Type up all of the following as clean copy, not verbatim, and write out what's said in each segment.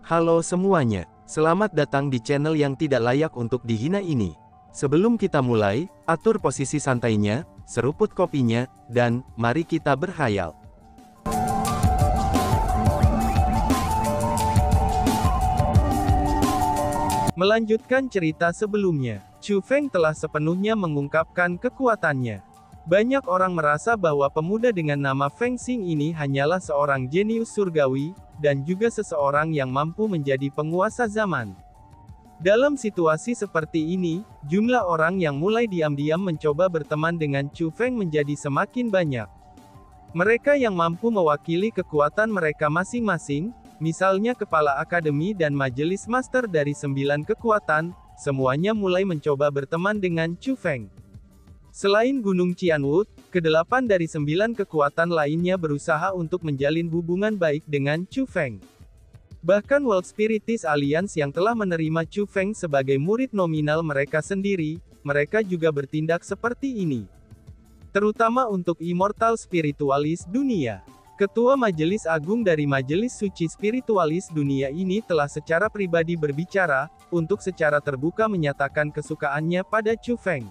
Halo semuanya, selamat datang di channel yang tidak layak untuk dihina ini. Sebelum kita mulai, atur posisi santainya, seruput kopinya, dan mari kita berkhayal. Melanjutkan cerita sebelumnya, Chu Feng telah sepenuhnya mengungkapkan kekuatannya. Banyak orang merasa bahwa pemuda dengan nama Feng Xing ini hanyalah seorang jenius surgawi, dan juga seseorang yang mampu menjadi penguasa zaman. Dalam situasi seperti ini, jumlah orang yang mulai diam-diam mencoba berteman dengan Chu Feng menjadi semakin banyak. Mereka yang mampu mewakili kekuatan mereka masing-masing, misalnya Kepala Akademi dan Majelis Master dari 9 kekuatan, semuanya mulai mencoba berteman dengan Chu Feng. Selain Gunung Qianwu, ke-8 dari 9 kekuatan lainnya berusaha untuk menjalin hubungan baik dengan Chu Feng. Bahkan World Spiritist Alliance yang telah menerima Chu Feng sebagai murid nominal mereka sendiri, mereka juga bertindak seperti ini. Terutama untuk Immortal Spiritualist Dunia. Ketua Majelis Agung dari Majelis Suci Spiritualis Dunia ini telah secara pribadi berbicara, untuk secara terbuka menyatakan kesukaannya pada Chu Feng.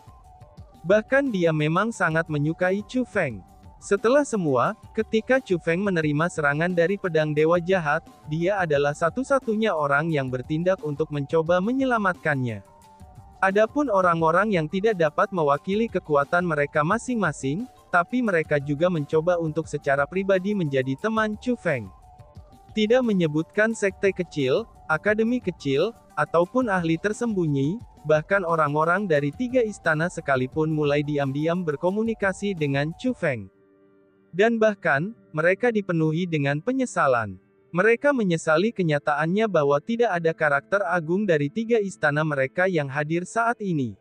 Bahkan dia memang sangat menyukai Chu Feng. Setelah semua, ketika Chu Feng menerima serangan dari pedang Dewa Jahat, dia adalah satu-satunya orang yang bertindak untuk mencoba menyelamatkannya. Adapun orang-orang yang tidak dapat mewakili kekuatan mereka masing-masing, tapi mereka juga mencoba untuk secara pribadi menjadi teman Chu Feng. Tidak menyebutkan sekte kecil, akademi kecil, ataupun ahli tersembunyi, bahkan orang-orang dari 3 istana sekalipun mulai diam-diam berkomunikasi dengan Chu Feng. Dan bahkan, mereka dipenuhi dengan penyesalan. Mereka menyesali kenyataannya bahwa tidak ada karakter agung dari 3 istana mereka yang hadir saat ini.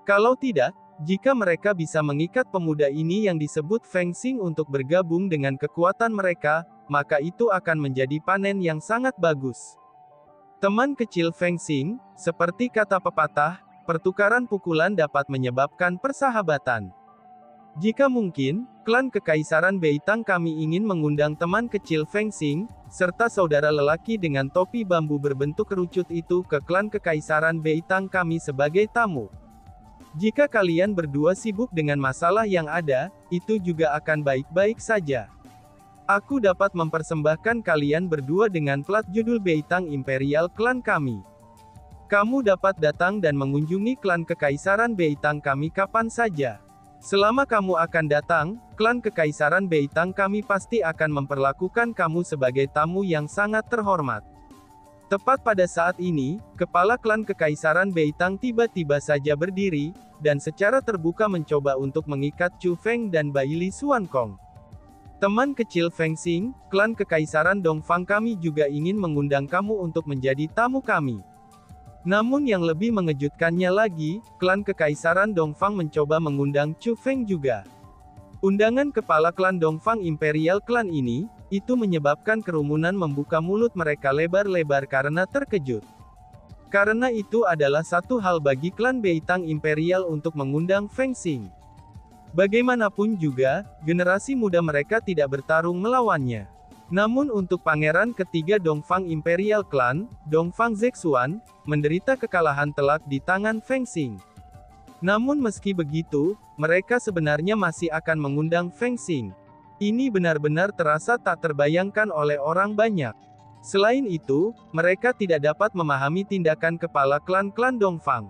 Kalau tidak, jika mereka bisa mengikat pemuda ini yang disebut Feng Xing untuk bergabung dengan kekuatan mereka, maka itu akan menjadi panen yang sangat bagus. Teman kecil Feng Xing, seperti kata pepatah, pertukaran pukulan dapat menyebabkan persahabatan. Jika mungkin, klan Kekaisaran Beitang kami ingin mengundang teman kecil Feng Xing, serta saudara lelaki dengan topi bambu berbentuk kerucut itu ke klan Kekaisaran Beitang kami sebagai tamu. Jika kalian berdua sibuk dengan masalah yang ada, itu juga akan baik-baik saja. Aku dapat mempersembahkan kalian berdua dengan plat judul Beitang Imperial klan kami. Kamu dapat datang dan mengunjungi klan Kekaisaran Beitang kami kapan saja. Selama kamu akan datang, klan Kekaisaran Beitang kami pasti akan memperlakukan kamu sebagai tamu yang sangat terhormat. Tepat pada saat ini, kepala klan Kekaisaran Beitang tiba-tiba saja berdiri, dan secara terbuka mencoba untuk mengikat Chu Feng dan Baili Xuankong. Teman kecil Feng Xing, klan Kekaisaran Dongfang kami juga ingin mengundang kamu untuk menjadi tamu kami. Namun yang lebih mengejutkannya lagi, klan Kekaisaran Dongfang mencoba mengundang Chu Feng juga. Undangan kepala klan Dongfang Imperial klan ini, itu menyebabkan kerumunan membuka mulut mereka lebar-lebar karena terkejut. Karena itu adalah satu hal bagi klan Beitang Imperial untuk mengundang Feng Xing. Bagaimanapun juga, generasi muda mereka tidak bertarung melawannya. Namun untuk pangeran ketiga Dongfang Imperial Clan, Dongfang Zexuan, menderita kekalahan telak di tangan Feng Xing. Namun meski begitu, mereka sebenarnya masih akan mengundang Feng Xing. Ini benar-benar terasa tak terbayangkan oleh orang banyak. Selain itu, mereka tidak dapat memahami tindakan kepala klan-klan Dongfang.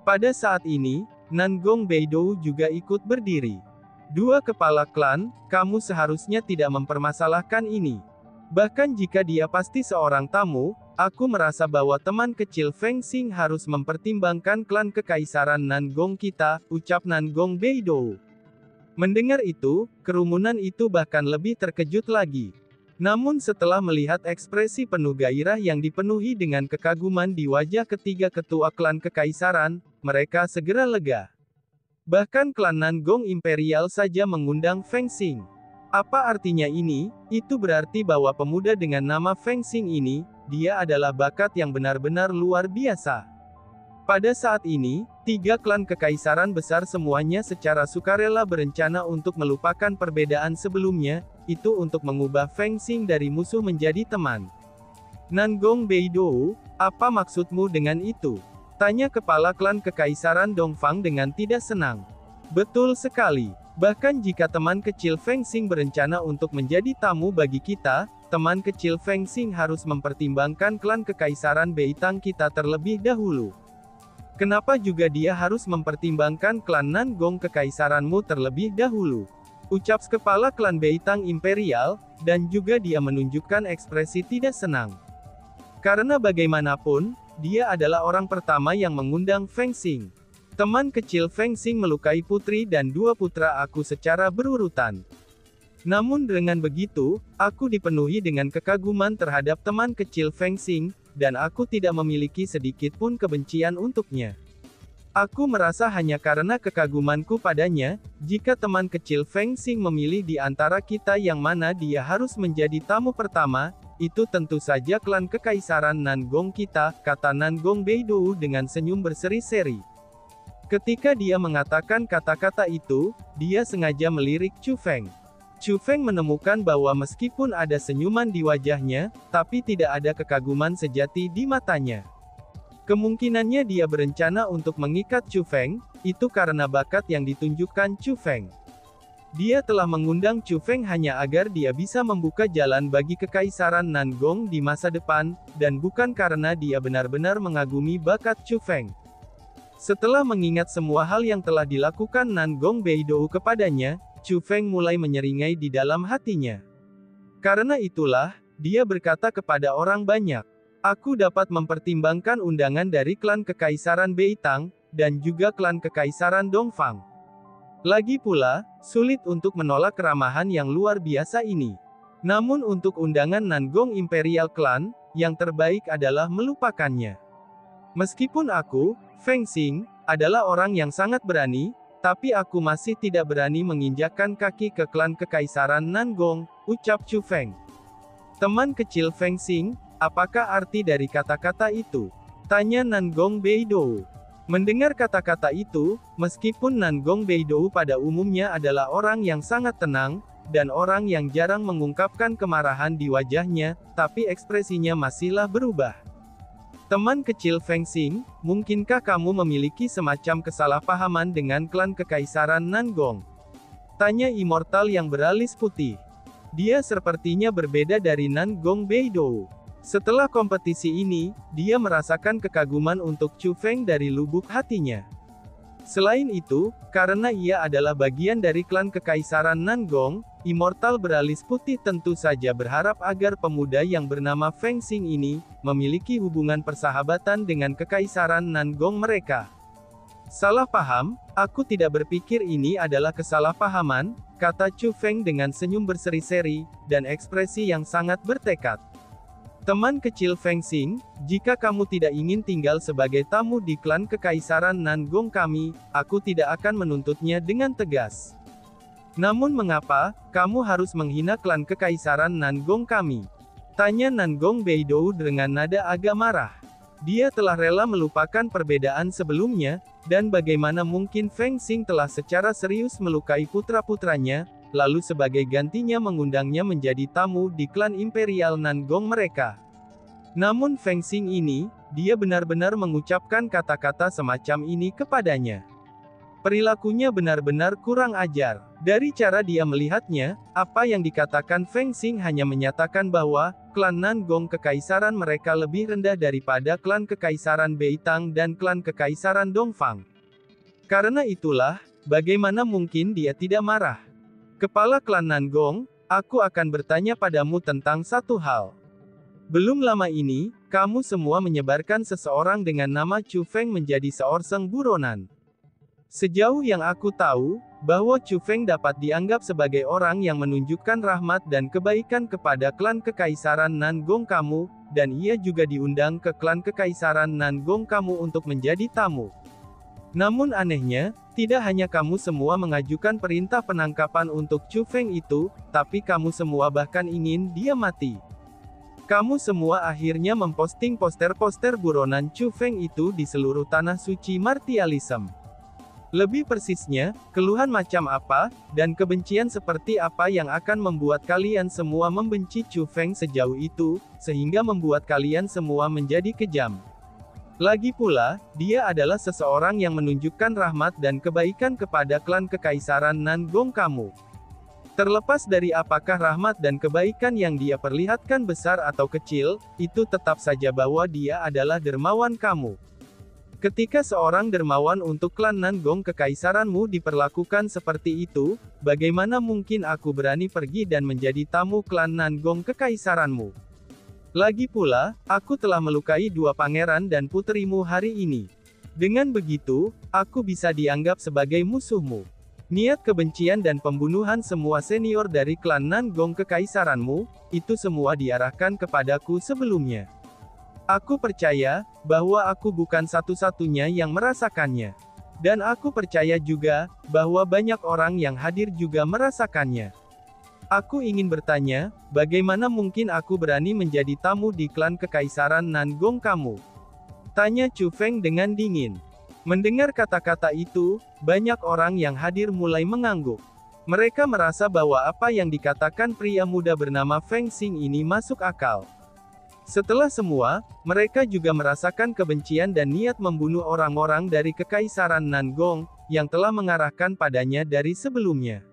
Pada saat ini, Nangong Beidou juga ikut berdiri. 2 kepala klan, kamu seharusnya tidak mempermasalahkan ini. Bahkan jika dia pasti seorang tamu, aku merasa bahwa teman kecil Feng Xing harus mempertimbangkan klan Kekaisaran Nangong kita, ucap Nangong Beidou. Mendengar itu, kerumunan itu bahkan lebih terkejut lagi. Namun setelah melihat ekspresi penuh gairah yang dipenuhi dengan kekaguman di wajah ketiga ketua klan Kekaisaran, mereka segera lega. Bahkan klan Nangong Imperial saja mengundang Feng Xing. Apa artinya ini? Itu berarti bahwa pemuda dengan nama Feng Xing ini, dia adalah bakat yang benar-benar luar biasa. Pada saat ini, 3 klan Kekaisaran besar semuanya secara sukarela berencana untuk melupakan perbedaan sebelumnya, itu untuk mengubah Feng Xing dari musuh menjadi teman. Nangong Beidou, apa maksudmu dengan itu? Tanya kepala klan Kekaisaran Dongfang dengan tidak senang. Betul sekali. Bahkan jika teman kecil Feng Xing berencana untuk menjadi tamu bagi kita, teman kecil Feng Xing harus mempertimbangkan klan Kekaisaran Beitang kita terlebih dahulu. Kenapa juga dia harus mempertimbangkan klan Nangong Kekaisaranmu terlebih dahulu? Ucap kepala klan Beitang Imperial, dan juga dia menunjukkan ekspresi tidak senang. Karena bagaimanapun, dia adalah orang pertama yang mengundang Feng Xing. Teman kecil Feng Xing melukai putri dan dua putra aku secara berurutan. Namun dengan begitu, aku dipenuhi dengan kekaguman terhadap teman kecil Feng Xing, dan aku tidak memiliki sedikit pun kebencian untuknya. Aku merasa hanya karena kekagumanku padanya, jika teman kecil Feng Xing memilih di antara kita yang mana dia harus menjadi tamu pertama, itu tentu saja klan Kekaisaran Nangong kita, kata Nangong Beidou dengan senyum berseri-seri. Ketika dia mengatakan kata-kata itu, dia sengaja melirik Chu Feng. Chu Feng menemukan bahwa meskipun ada senyuman di wajahnya, tapi tidak ada kekaguman sejati di matanya. Kemungkinannya dia berencana untuk mengikat Chu Feng, itu karena bakat yang ditunjukkan Chu Feng. Dia telah mengundang Chu Feng hanya agar dia bisa membuka jalan bagi Kekaisaran Nangong di masa depan, dan bukan karena dia benar-benar mengagumi bakat Chu Feng. Setelah mengingat semua hal yang telah dilakukan Nangong Beidou kepadanya, Chu Feng mulai menyeringai di dalam hatinya. Karena itulah, dia berkata kepada orang banyak, aku dapat mempertimbangkan undangan dari klan Kekaisaran Beitang, dan juga klan Kekaisaran Dongfang. Lagi pula, sulit untuk menolak keramahan yang luar biasa ini. Namun untuk undangan Nangong Imperial Clan, yang terbaik adalah melupakannya. Meskipun aku, Feng Xing, adalah orang yang sangat berani, tapi aku masih tidak berani menginjakkan kaki ke klan Kekaisaran Nangong, ucap Chu Feng. Teman kecil Feng Xing, apakah arti dari kata-kata itu? Tanya Nangong Beidou. Mendengar kata-kata itu, meskipun Nangong Beidou pada umumnya adalah orang yang sangat tenang, dan orang yang jarang mengungkapkan kemarahan di wajahnya, tapi ekspresinya masihlah berubah. Teman kecil Feng Xing, mungkinkah kamu memiliki semacam kesalahpahaman dengan klan Kekaisaran Nangong? Tanya Immortal yang beralis putih. Dia sepertinya berbeda dari Nangong Beidou. Setelah kompetisi ini, dia merasakan kekaguman untuk Chu Feng dari lubuk hatinya. Selain itu, karena ia adalah bagian dari klan Kekaisaran Nangong, Immortal beralis putih tentu saja berharap agar pemuda yang bernama Feng Xing ini, memiliki hubungan persahabatan dengan Kekaisaran Nangong mereka. Salah paham, aku tidak berpikir ini adalah kesalahpahaman, kata Chu Feng dengan senyum berseri-seri, dan ekspresi yang sangat bertekad. Teman kecil Feng Xing, jika kamu tidak ingin tinggal sebagai tamu di klan Kekaisaran Nangong kami, aku tidak akan menuntutnya dengan tegas. Namun mengapa, kamu harus menghina klan Kekaisaran Nangong kami? Tanya Nangong Beidou dengan nada agak marah. Dia telah rela melupakan perbedaan sebelumnya, dan bagaimana mungkin Feng Xing telah secara serius melukai putra-putranya, lalu sebagai gantinya mengundangnya menjadi tamu di klan Imperial Nangong mereka. Namun Feng Xing ini, dia benar-benar mengucapkan kata-kata semacam ini kepadanya. Perilakunya benar-benar kurang ajar. Dari cara dia melihatnya, apa yang dikatakan Feng Xing hanya menyatakan bahwa, klan Nangong Kekaisaran mereka lebih rendah daripada klan Kekaisaran Beitang dan klan Kekaisaran Dongfang. Karena itulah, bagaimana mungkin dia tidak marah? Kepala klan Nangong, aku akan bertanya padamu tentang satu hal. Belum lama ini, kamu semua menyebarkan seseorang dengan nama Chu Feng menjadi seorang buronan. Sejauh yang aku tahu, bahwa Chu Feng dapat dianggap sebagai orang yang menunjukkan rahmat dan kebaikan kepada klan Kekaisaran Nangong kamu, dan ia juga diundang ke klan Kekaisaran Nangong kamu untuk menjadi tamu. Namun anehnya, tidak hanya kamu semua mengajukan perintah penangkapan untuk Chu Feng itu, tapi kamu semua bahkan ingin dia mati. Kamu semua akhirnya memposting poster-poster buronan Chu Feng itu di seluruh tanah suci Martialism. Lebih persisnya, keluhan macam apa, dan kebencian seperti apa yang akan membuat kalian semua membenci Chu Feng sejauh itu, sehingga membuat kalian semua menjadi kejam. Lagi pula, dia adalah seseorang yang menunjukkan rahmat dan kebaikan kepada klan Kekaisaran Nangong kamu. Terlepas dari apakah rahmat dan kebaikan yang dia perlihatkan besar atau kecil, itu tetap saja bahwa dia adalah dermawan kamu. Ketika seorang dermawan untuk klan Nangong Kekaisaranmu diperlakukan seperti itu, bagaimana mungkin aku berani pergi dan menjadi tamu klan Nangong Kekaisaranmu? Lagi pula, aku telah melukai dua pangeran dan puterimu hari ini. Dengan begitu, aku bisa dianggap sebagai musuhmu. Niat kebencian dan pembunuhan semua senior dari klan Nangong Kekaisaranmu, itu semua diarahkan kepadaku sebelumnya. Aku percaya, bahwa aku bukan satu-satunya yang merasakannya. Dan aku percaya juga, bahwa banyak orang yang hadir juga merasakannya. Aku ingin bertanya, bagaimana mungkin aku berani menjadi tamu di klan Kekaisaran Nangong kamu? Tanya Chu Feng dengan dingin. Mendengar kata-kata itu, banyak orang yang hadir mulai mengangguk. Mereka merasa bahwa apa yang dikatakan pria muda bernama Feng Xing ini masuk akal. Setelah semua, mereka juga merasakan kebencian dan niat membunuh orang-orang dari Kekaisaran Nangong, yang telah mengarahkan padanya dari sebelumnya.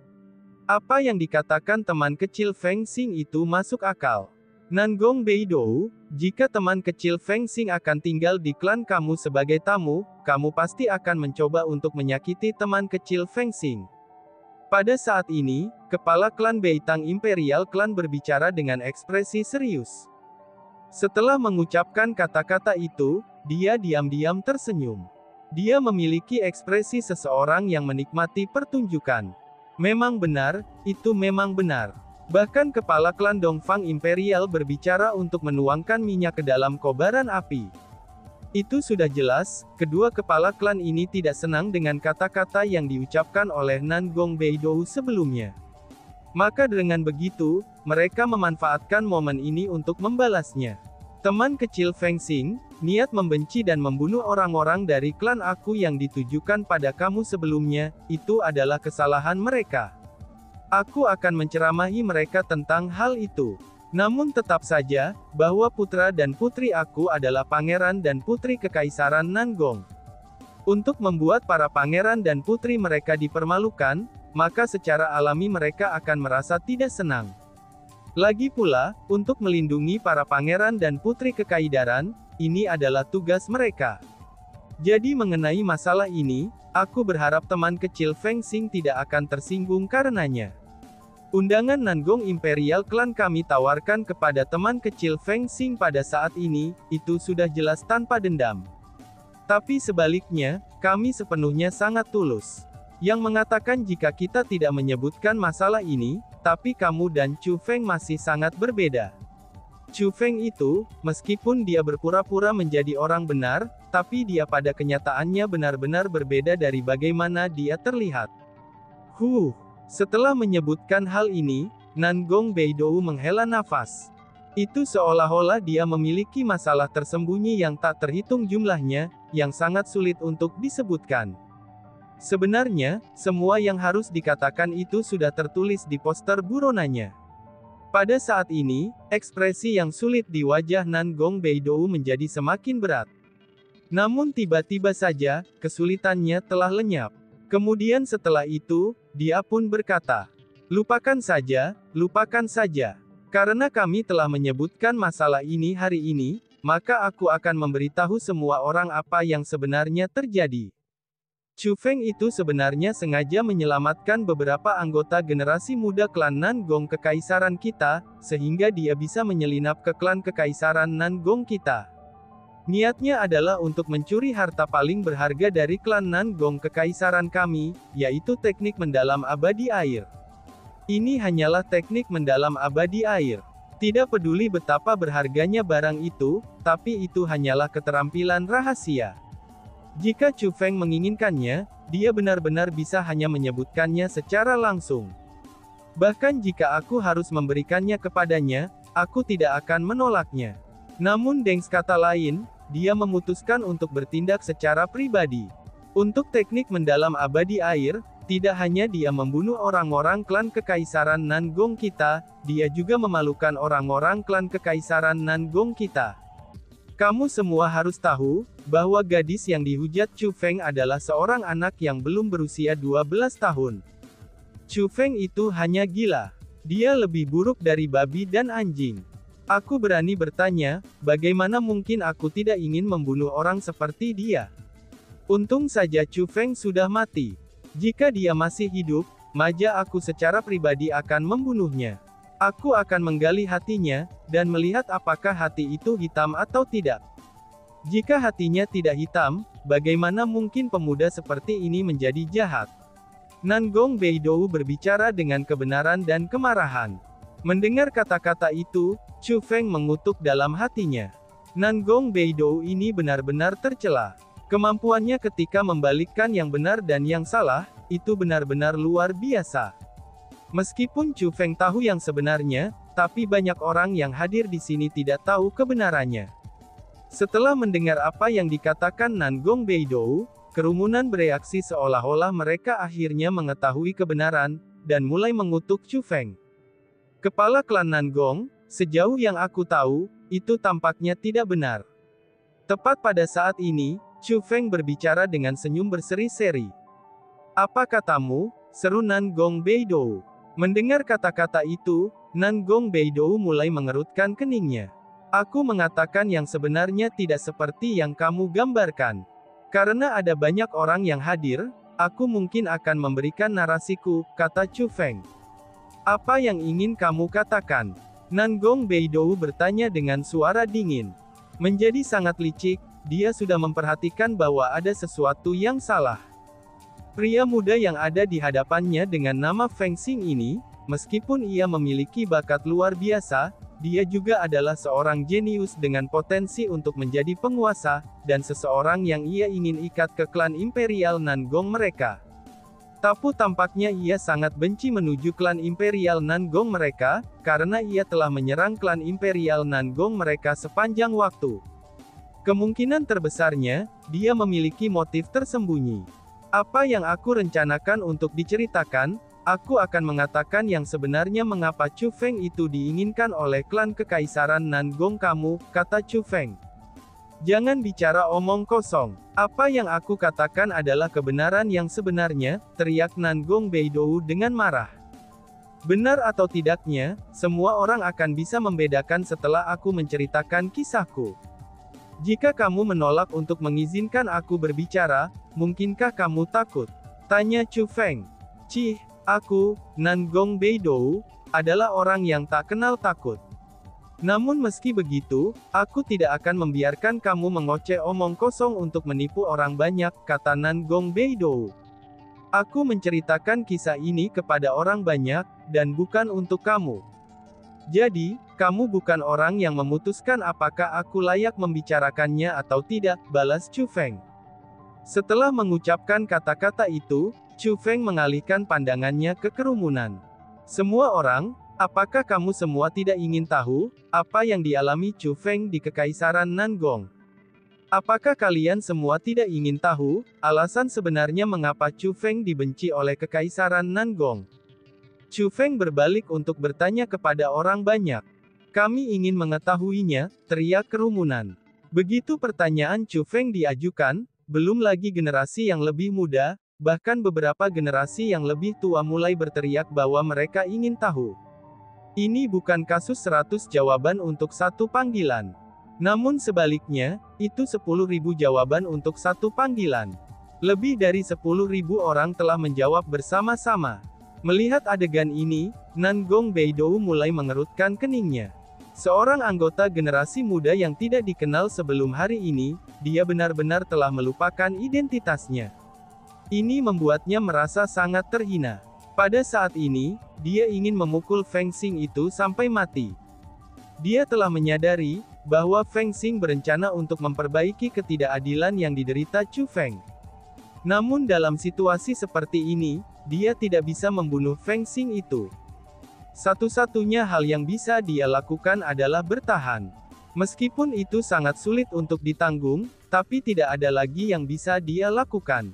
Apa yang dikatakan teman kecil Feng Xing itu masuk akal. Nangong Beidou, jika teman kecil Feng Xing akan tinggal di klan kamu sebagai tamu, kamu pasti akan mencoba untuk menyakiti teman kecil Feng Xing. Pada saat ini, kepala klan Beitang Imperial Klan berbicara dengan ekspresi serius. Setelah mengucapkan kata-kata itu, dia diam-diam tersenyum. Dia memiliki ekspresi seseorang yang menikmati pertunjukan. Memang benar, itu memang benar. Bahkan kepala klan Dongfang Imperial berbicara untuk menuangkan minyak ke dalam kobaran api. Itu sudah jelas, kedua kepala klan ini tidak senang dengan kata-kata yang diucapkan oleh Nangong Beidou sebelumnya. Maka dengan begitu, mereka memanfaatkan momen ini untuk membalasnya. Teman kecil Feng Xing, niat membenci dan membunuh orang-orang dari klan aku yang ditujukan pada kamu sebelumnya, itu adalah kesalahan mereka. Aku akan menceramahi mereka tentang hal itu. Namun tetap saja, bahwa putra dan putri aku adalah pangeran dan putri Kekaisaran Nangong. Untuk membuat para pangeran dan putri mereka dipermalukan, maka secara alami mereka akan merasa tidak senang. Lagi pula, untuk melindungi para pangeran dan putri Kekaisaran, ini adalah tugas mereka. Jadi mengenai masalah ini, aku berharap teman kecil Feng Xing tidak akan tersinggung karenanya. Undangan Nangong Imperial Klan kami tawarkan kepada teman kecil Feng Xing pada saat ini, itu sudah jelas tanpa dendam. Tapi sebaliknya, kami sepenuhnya sangat tulus. Yang mengatakan jika kita tidak menyebutkan masalah ini, tapi kamu dan Chu Feng masih sangat berbeda. Chu Feng itu, meskipun dia berpura-pura menjadi orang benar, tapi dia pada kenyataannya benar-benar berbeda dari bagaimana dia terlihat. Setelah menyebutkan hal ini, Nangong Beidou menghela nafas. Itu seolah-olah dia memiliki masalah tersembunyi yang tak terhitung jumlahnya, yang sangat sulit untuk disebutkan. Sebenarnya, semua yang harus dikatakan itu sudah tertulis di poster buronanya. Pada saat ini, ekspresi yang sulit di wajah Nangong Beidou menjadi semakin berat. Namun tiba-tiba saja, kesulitannya telah lenyap. Kemudian setelah itu, dia pun berkata, lupakan saja, lupakan saja. Karena kami telah menyebutkan masalah ini hari ini, maka aku akan memberitahu semua orang apa yang sebenarnya terjadi. Chu Feng itu sebenarnya sengaja menyelamatkan beberapa anggota generasi muda klan Nangong Kekaisaran kita, sehingga dia bisa menyelinap ke klan Kekaisaran Nangong kita. Niatnya adalah untuk mencuri harta paling berharga dari klan Nangong Kekaisaran kami, yaitu teknik mendalam abadi air. Ini hanyalah teknik mendalam abadi air. Tidak peduli betapa berharganya barang itu, tapi itu hanyalah keterampilan rahasia. Jika Chu Feng menginginkannya, dia benar-benar bisa hanya menyebutkannya secara langsung. Bahkan jika aku harus memberikannya kepadanya, aku tidak akan menolaknya. Namun dengan kata lain, dia memutuskan untuk bertindak secara pribadi. Untuk teknik mendalam abadi air, tidak hanya dia membunuh orang-orang klan Kekaisaran Nangong kita, dia juga memalukan orang-orang klan Kekaisaran Nangong kita. Kamu semua harus tahu, bahwa gadis yang dihujat Chu Feng adalah seorang anak yang belum berusia 12 tahun. Chu Feng itu hanya gila. Dia lebih buruk dari babi dan anjing. Aku berani bertanya, bagaimana mungkin aku tidak ingin membunuh orang seperti dia? Untung saja Chu Feng sudah mati. Jika dia masih hidup, maka aku secara pribadi akan membunuhnya. Aku akan menggali hatinya, dan melihat apakah hati itu hitam atau tidak. Jika hatinya tidak hitam, bagaimana mungkin pemuda seperti ini menjadi jahat? Nangong Beidou berbicara dengan kebenaran dan kemarahan. Mendengar kata-kata itu, Chu Feng mengutuk dalam hatinya. Nangong Beidou ini benar-benar tercela. Kemampuannya ketika membalikkan yang benar dan yang salah, itu benar-benar luar biasa. Meskipun Chu Feng tahu yang sebenarnya, tapi banyak orang yang hadir di sini tidak tahu kebenarannya. Setelah mendengar apa yang dikatakan Nangong Beidou, kerumunan bereaksi seolah-olah mereka akhirnya mengetahui kebenaran, dan mulai mengutuk Chu Feng. Kepala klan Nangong, sejauh yang aku tahu, itu tampaknya tidak benar. Tepat pada saat ini, Chu Feng berbicara dengan senyum berseri-seri. Apa katamu? Seru Nangong Beidou. Mendengar kata-kata itu, Nangong Beidou mulai mengerutkan keningnya. Aku mengatakan yang sebenarnya tidak seperti yang kamu gambarkan. Karena ada banyak orang yang hadir, aku mungkin akan memberikan narasiku, kata Chu Feng. Apa yang ingin kamu katakan? Nangong Beidou bertanya dengan suara dingin. Menjadi sangat licik, dia sudah memperhatikan bahwa ada sesuatu yang salah. Pria muda yang ada di hadapannya dengan nama Feng Xing ini, meskipun ia memiliki bakat luar biasa, dia juga adalah seorang jenius dengan potensi untuk menjadi penguasa, dan seseorang yang ia ingin ikat ke klan Imperial Nangong mereka. Tapi tampaknya ia sangat benci menuju klan Imperial Nangong mereka, karena ia telah menyerang klan Imperial Nangong mereka sepanjang waktu. Kemungkinan terbesarnya, dia memiliki motif tersembunyi. Apa yang aku rencanakan untuk diceritakan, aku akan mengatakan yang sebenarnya mengapa Chu Feng itu diinginkan oleh klan Kekaisaran Nangong kamu, kata Chu Feng. Jangan bicara omong kosong. Apa yang aku katakan adalah kebenaran yang sebenarnya, teriak Nangong Beidou dengan marah. Benar atau tidaknya, semua orang akan bisa membedakan setelah aku menceritakan kisahku. Jika kamu menolak untuk mengizinkan aku berbicara, mungkinkah kamu takut? Tanya Chu Feng. Cih, aku, Nangong Beidou, adalah orang yang tak kenal takut. Namun meski begitu, aku tidak akan membiarkan kamu mengoceh omong kosong untuk menipu orang banyak, kata Nangong Beidou. Aku menceritakan kisah ini kepada orang banyak, dan bukan untuk kamu. Jadi, kamu bukan orang yang memutuskan apakah aku layak membicarakannya atau tidak, balas Chu Feng. Setelah mengucapkan kata-kata itu, Chu Feng mengalihkan pandangannya ke kerumunan. Semua orang, apakah kamu semua tidak ingin tahu, apa yang dialami Chu Feng di Kekaisaran Nangong? Apakah kalian semua tidak ingin tahu, alasan sebenarnya mengapa Chu Feng dibenci oleh Kekaisaran Nangong? Chu Feng berbalik untuk bertanya kepada orang banyak. Kami ingin mengetahuinya, teriak kerumunan. Begitu pertanyaan Chu Feng diajukan, belum lagi generasi yang lebih muda, bahkan beberapa generasi yang lebih tua mulai berteriak bahwa mereka ingin tahu. Ini bukan kasus 100 jawaban untuk satu panggilan. Namun sebaliknya, itu 10.000 jawaban untuk satu panggilan. Lebih dari 10.000 orang telah menjawab bersama-sama. Melihat adegan ini, Nangong Beidou mulai mengerutkan keningnya. Seorang anggota generasi muda yang tidak dikenal sebelum hari ini, dia benar-benar telah melupakan identitasnya. Ini membuatnya merasa sangat terhina. Pada saat ini, dia ingin memukul Feng Xing itu sampai mati. Dia telah menyadari bahwa Feng Xing berencana untuk memperbaiki ketidakadilan yang diderita Chu Feng. Namun dalam situasi seperti ini, dia tidak bisa membunuh Feng Xing itu. Satu-satunya hal yang bisa dia lakukan adalah bertahan. Meskipun itu sangat sulit untuk ditanggung, tapi tidak ada lagi yang bisa dia lakukan.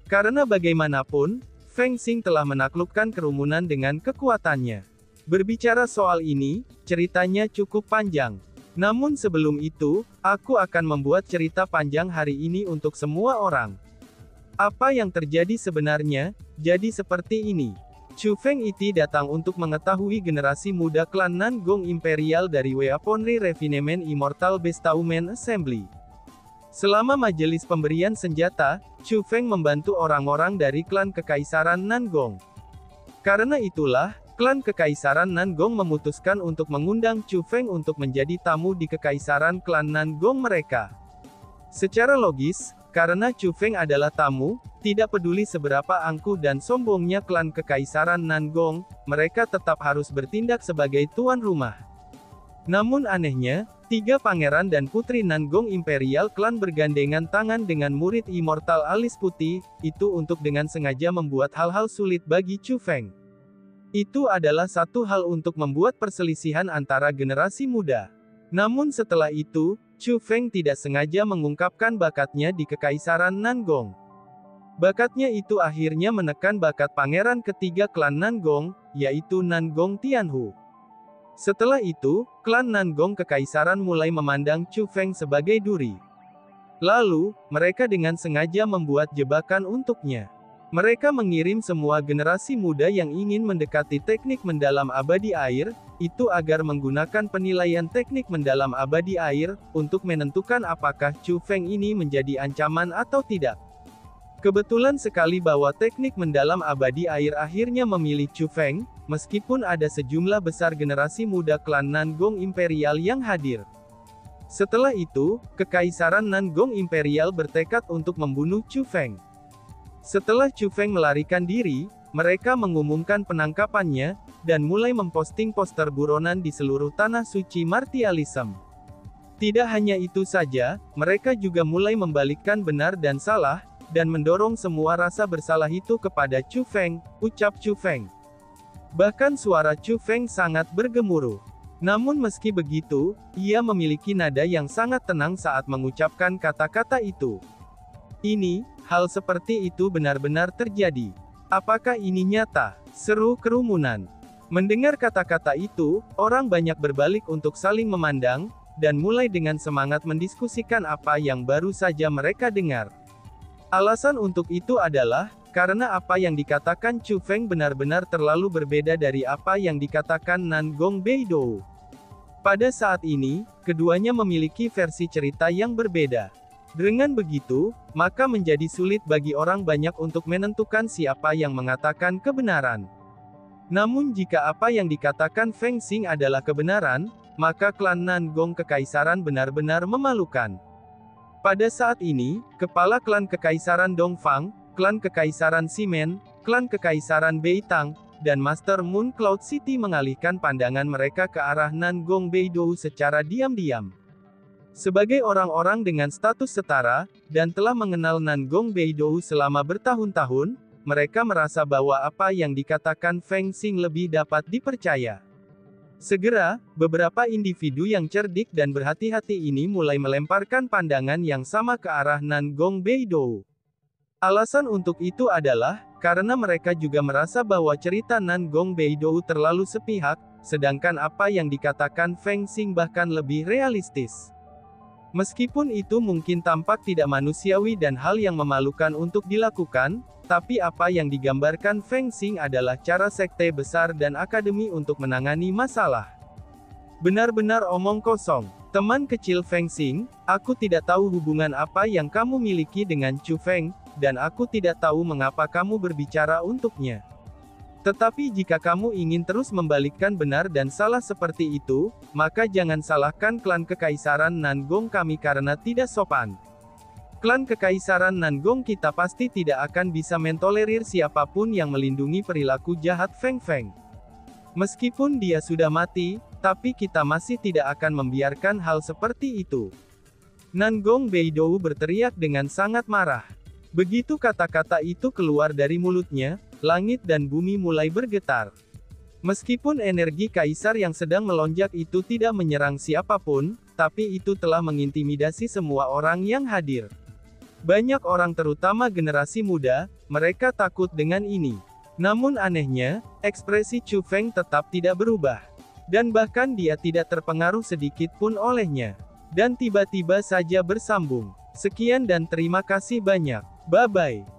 Karena bagaimanapun, Feng Xing telah menaklukkan kerumunan dengan kekuatannya. Berbicara soal ini, ceritanya cukup panjang. Namun sebelum itu, aku akan membuat cerita panjang hari ini untuk semua orang. Apa yang terjadi sebenarnya? Jadi seperti ini. Chu Feng Iti datang untuk mengetahui generasi muda klan Nangong Imperial dari Weaponry Refinement Immortal Bestowment Assembly. Selama majelis pemberian senjata, Chu Feng membantu orang-orang dari klan Kekaisaran Nangong. Karena itulah, klan Kekaisaran Nangong memutuskan untuk mengundang Chu Feng untuk menjadi tamu di Kekaisaran klan Nangong mereka. Secara logis, karena Chu Feng adalah tamu, tidak peduli seberapa angkuh dan sombongnya klan Kekaisaran Nangong, mereka tetap harus bertindak sebagai tuan rumah. Namun anehnya, 3 pangeran dan putri Nangong Imperial klan bergandengan tangan dengan murid Immortal Alis Putih, itu untuk dengan sengaja membuat hal-hal sulit bagi Chu Feng. Itu adalah satu hal untuk membuat perselisihan antara generasi muda. Namun setelah itu, Chu Feng tidak sengaja mengungkapkan bakatnya di Kekaisaran Nangong. Bakatnya itu akhirnya menekan bakat pangeran ketiga klan Nangong, yaitu Nangong Tianhu. Setelah itu, klan Nangong Kekaisaran mulai memandang Chu Feng sebagai duri. Lalu, mereka dengan sengaja membuat jebakan untuknya. Mereka mengirim semua generasi muda yang ingin mendekati teknik mendalam abadi air, itu agar menggunakan penilaian teknik mendalam abadi air, untuk menentukan apakah Chu Feng ini menjadi ancaman atau tidak. Kebetulan sekali bahwa teknik mendalam abadi air akhirnya memilih Chu Feng, meskipun ada sejumlah besar generasi muda klan Nangong Imperial yang hadir. Setelah itu, Kekaisaran Nangong Imperial bertekad untuk membunuh Chu Feng. Setelah Chu Feng melarikan diri, mereka mengumumkan penangkapannya, dan mulai memposting poster buronan di seluruh tanah suci Martialism. Tidak hanya itu saja, mereka juga mulai membalikkan benar dan salah, dan mendorong semua rasa bersalah itu kepada Chu Feng, ucap Chu Feng. Bahkan suara Chu Feng sangat bergemuruh. Namun meski begitu, ia memiliki nada yang sangat tenang saat mengucapkan kata-kata itu. Hal seperti itu benar-benar terjadi. Apakah ini nyata? Seru kerumunan. Mendengar kata-kata itu, orang banyak berbalik untuk saling memandang, dan mulai dengan semangat mendiskusikan apa yang baru saja mereka dengar. Alasan untuk itu adalah, karena apa yang dikatakan Chu Feng benar-benar terlalu berbeda dari apa yang dikatakan Nangong Beidou. Pada saat ini, keduanya memiliki versi cerita yang berbeda. Dengan begitu, maka menjadi sulit bagi orang banyak untuk menentukan siapa yang mengatakan kebenaran. Namun jika apa yang dikatakan Feng Xing adalah kebenaran, maka klan Nangong Kekaisaran benar-benar memalukan. Pada saat ini, kepala klan Kekaisaran Dongfang, klan Kekaisaran Ximen, klan Kekaisaran Beitang, dan Master Moon Cloud City mengalihkan pandangan mereka ke arah Nangong Beidou secara diam-diam. Sebagai orang-orang dengan status setara, dan telah mengenal Nangong Beidou selama bertahun-tahun, mereka merasa bahwa apa yang dikatakan Feng Xing lebih dapat dipercaya. Segera, beberapa individu yang cerdik dan berhati-hati ini mulai melemparkan pandangan yang sama ke arah Nangong Beidou. Alasan untuk itu adalah, karena mereka juga merasa bahwa cerita Nangong Beidou terlalu sepihak, sedangkan apa yang dikatakan Feng Xing bahkan lebih realistis. Meskipun itu mungkin tampak tidak manusiawi dan hal yang memalukan untuk dilakukan, tapi apa yang digambarkan Feng Xing adalah cara sekte besar dan akademi untuk menangani masalah. Benar-benar omong kosong. Teman kecil Feng Xing, aku tidak tahu hubungan apa yang kamu miliki dengan Chu Feng, dan aku tidak tahu mengapa kamu berbicara untuknya. Tetapi jika kamu ingin terus membalikkan benar dan salah seperti itu, maka jangan salahkan klan Kekaisaran Nangong kami karena tidak sopan. Klan Kekaisaran Nangong kita pasti tidak akan bisa mentolerir siapapun yang melindungi perilaku jahat Feng Feng. Meskipun dia sudah mati, tapi kita masih tidak akan membiarkan hal seperti itu. Nangong Beidou berteriak dengan sangat marah. Begitu kata-kata itu keluar dari mulutnya, langit dan bumi mulai bergetar. Meskipun energi kaisar yang sedang melonjak itu tidak menyerang siapapun, tapi itu telah mengintimidasi semua orang yang hadir. Banyak orang terutama generasi muda, Mereka takut dengan ini. Namun anehnya, ekspresi Chu Feng tetap tidak berubah. Dan bahkan dia tidak terpengaruh sedikit pun olehnya. Dan tiba-tiba saja bersambung. Sekian dan terima kasih banyak. Bye-bye.